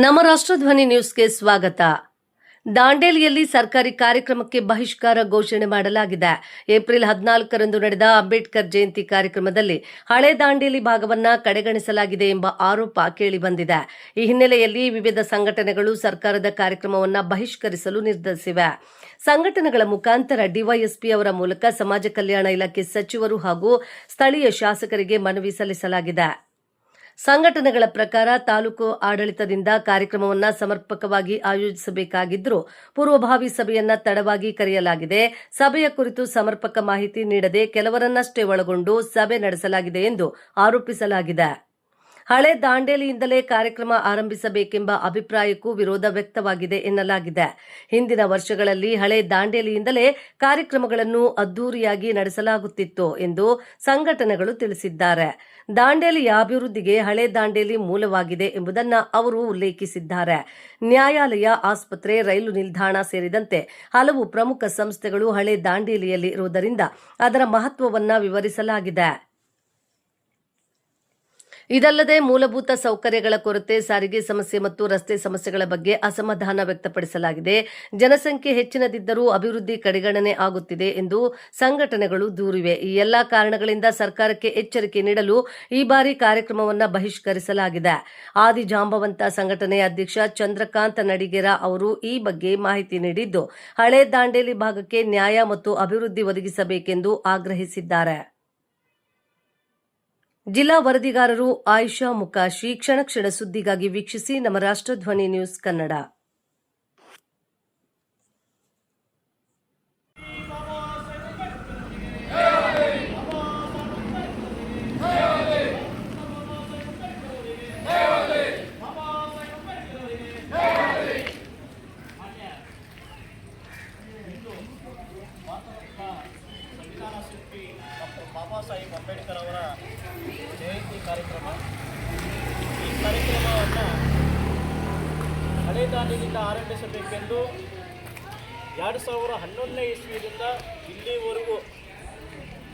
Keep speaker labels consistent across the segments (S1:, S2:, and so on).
S1: ನಮ್ಮ ರಾಷ್ಟ್ರಧ್ವನಿ ನ್ಯೂಸ್ಗೆ ಸ್ವಾಗತ. ದಾಂಡೇಲಿಯಲ್ಲಿ ಸರ್ಕಾರಿ ಕಾರ್ಯಕ್ರಮಕ್ಕೆ ಬಹಿಷ್ಕಾರ ಘೋಷಣೆ ಮಾಡಲಾಗಿದೆ. ಏಪ್ರಿಲ್ 14ರಂದು ನಡೆದ ಅಂಬೇಡ್ಕರ್ ಜಯಂತಿ ಕಾರ್ಯಕ್ರಮದಲ್ಲಿ ಹಳೆ ದಾಂಡೇಲಿ ಭಾಗವನ್ನ ಕಡೆಗಣಿಸಲಾಗಿದೆ ಎಂಬ ಆರೋಪ ಕೇಳಿಬಂದಿದೆ. ಈ ಹಿನ್ನೆಲೆಯಲ್ಲಿ ವಿವಿಧ ಸಂಘಟನೆಗಳು ಸರ್ಕಾರದ ಕಾರ್ಯಕ್ರಮವನ್ನು ಬಹಿಷ್ಕರಿಸಲು ನಿರ್ಧರಿಸಿವೆ. ಸಂಘಟನೆಗಳ ಮುಖಾಂತರ ಡಿವೈಎಸ್ಪಿ ಅವರ ಮೂಲಕ ಸಮಾಜ ಕಲ್ಯಾಣ ಇಲಾಖೆ ಸಚಿವರು ಹಾಗೂ ಸ್ಥಳೀಯ ಶಾಸಕರಿಗೆ ಮನವಿ ಸಲ್ಲಿಸಲಾಗಿದೆ. ಸಂಘಟನೆಗಳ ಪ್ರಕಾರ ತಾಲೂಕು ಆಡಳಿತದಿಂದ ಕಾರ್ಯಕ್ರಮವನ್ನು ಸಮರ್ಪಕವಾಗಿ ಆಯೋಜಿಸಬೇಕಾಗಿದ್ದರೂ ಪೂರ್ವಭಾವಿ ಸಭೆಯನ್ನ ತಡವಾಗಿ ಕರೆಯಲಾಗಿದೆ. ಸಭೆಯ ಕುರಿತು ಸಮರ್ಪಕ ಮಾಹಿತಿ ನೀಡದೆ ಕೆಲವರನ್ನಷ್ಟೇ ಒಳಗೊಂಡು ಸಭೆ ನಡೆಸಲಾಗಿದೆ ಎಂದು ಆರೋಪಿಸಲಾಗಿದೆ. ಹಳೆ ದಾಂಡೇಲಿಯಿಂದಲೇ ಕಾರ್ಯಕ್ರಮ ಆರಂಭಿಸಬೇಕೆಂಬ ಅಭಿಪ್ರಾಯಕ್ಕೂ ವಿರೋಧ ವ್ಯಕ್ತವಾಗಿದೆ ಎನ್ನಲಾಗಿದೆ. ಹಿಂದಿನ ವರ್ಷಗಳಲ್ಲಿ ಹಳೆ ದಾಂಡೇಲಿಯಿಂದಲೇ ಕಾರ್ಯಕ್ರಮಗಳನ್ನು ಅದ್ದೂರಿಯಾಗಿ ನಡೆಸಲಾಗುತ್ತಿತ್ತು ಎಂದು ಸಂಘಟನೆಗಳು ತಿಳಿಸಿದ್ದಾರೆ. ದಾಂಡೇಲಿಯ ಅಭಿವೃದ್ಧಿಗೆ ಹಳೆ ದಾಂಡೇಲಿ ಮೂಲವಾಗಿದೆ ಎಂಬುದನ್ನು ಅವರು ಉಲ್ಲೇಖಿಸಿದ್ದಾರೆ. ನ್ಯಾಯಾಲಯ, ಆಸ್ಪತ್ರೆ, ರೈಲು ನಿಲ್ದಾಣ ಸೇರಿದಂತೆ ಹಲವು ಪ್ರಮುಖ ಸಂಸ್ಥೆಗಳು ಹಳೆ ದಾಂಡೇಲಿಯಲ್ಲಿ ಇರುವುದರಿಂದ ಅದರ ಮಹತ್ವವನ್ನು ವಿವರಿಸಲಾಗಿದೆ. ಇದಲ್ಲದೆ ಮೂಲಭೂತ ಸೌಕರ್ಯಗಳ ಕೊರತೆ, ಸಾರಿಗೆ ಸಮಸ್ಯೆ ಮತ್ತು ರಸ್ತೆ ಸಮಸ್ಯೆಗಳ ಬಗ್ಗೆ ಅಸಮಾಧಾನ ವ್ಯಕ್ತಪಡಿಸಲಾಗಿದೆ. ಜನಸಂಖ್ಯೆ ಹೆಚ್ಚಿನದಿದ್ದರೂ ಅಭಿವೃದ್ಧಿ ಕಡೆಗಣನೆ ಆಗುತ್ತಿದೆ ಎಂದು ಸಂಘಟನೆಗಳು ದೂರಿವೆ. ಈ ಎಲ್ಲಾ ಕಾರಣಗಳಿಂದ ಸರ್ಕಾರಕ್ಕೆ ಎಚ್ಚರಿಕೆ ನೀಡಲು ಈ ಬಾರಿ ಕಾರ್ಯಕ್ರಮವನ್ನು ಬಹಿಷ್ಕರಿಸಲಾಗಿದೆ. ಆದಿಜಾಂಬವಂತ ಸಂಘಟನೆಯ ಅಧ್ಯಕ್ಷ ಚಂದ್ರಕಾಂತ್ ನಡಿಗೇರ ಅವರು ಈ ಬಗ್ಗೆ ಮಾಹಿತಿ ನೀಡಿದ್ದು, ಹಳೆ ದಾಂಡೇಲಿ ಭಾಗಕ್ಕೆ ನ್ಯಾಯ ಮತ್ತು ಅಭಿವೃದ್ಧಿ ಒದಗಿಸಬೇಕೆಂದು ಆಗ್ರಹಿಸಿದ್ದಾರೆ. ಜಿಲ್ಲಾ ವರದಿಗಾರರು ಆಯಿಷಾ ಮುಕಾಶಿ. ಕ್ಷಣ ಕ್ಷಣ ಸುದ್ದಿಗಾಗಿ ವೀಕ್ಷಿಸಿ ನಮ್ಮ ರಾಷ್ಟ್ರಧ್ವನಿ ನ್ಯೂಸ್ ಕನ್ನಡ.
S2: ಬಾಬಾ ಸಾಹೇಬ್ ಅಂಬೇಡ್ಕರ್ ಅವರ ಜಯಂತಿ ಕಾರ್ಯಕ್ರಮ. ಈ ಕಾರ್ಯಕ್ರಮವನ್ನು ಹಳೆ ದಾಂಡೇಲಿಯಿಂದ ಆರಂಭಿಸಬೇಕೆಂದು 2011ನೇ ಇಸ್ವಿಯಿಂದ ಇಲ್ಲಿವರೆಗೂ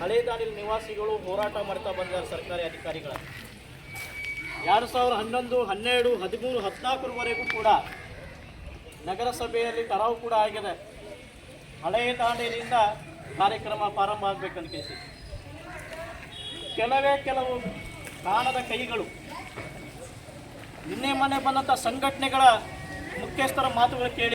S2: ಹಳೆ ದಾಂಡೇಲಿ ನಿವಾಸಿಗಳು ಹೋರಾಟ ಮಾಡ್ತಾ ಬಂದಿದ್ದಾರೆ. ಸರ್ಕಾರಿ ಅಧಿಕಾರಿಗಳ 2011, 12, 13, 14ವರೆಗೂ ಕೂಡ ನಗರಸಭೆಯಲ್ಲಿ ಕರಾವು ಕೂಡ ಆಗಿದೆ. ಹಳೆ ದಾಂಡೇಲಿಯಿಂದ ಕಾರ್ಯಕ್ರಮ ಪ್ರಾರಂಭ ಆಗಬೇಕಂತ ಕೇಳಿ ಕೆಲವು ಕಾಣದ ಕೈಗಳು ನಿನ್ನೆ ಮೊನ್ನೆ ಬಂದಂಥ ಸಂಘಟನೆಗಳ ಮುಖ್ಯಸ್ಥರ ಮಾತುಗಳು ಕೇಳಿ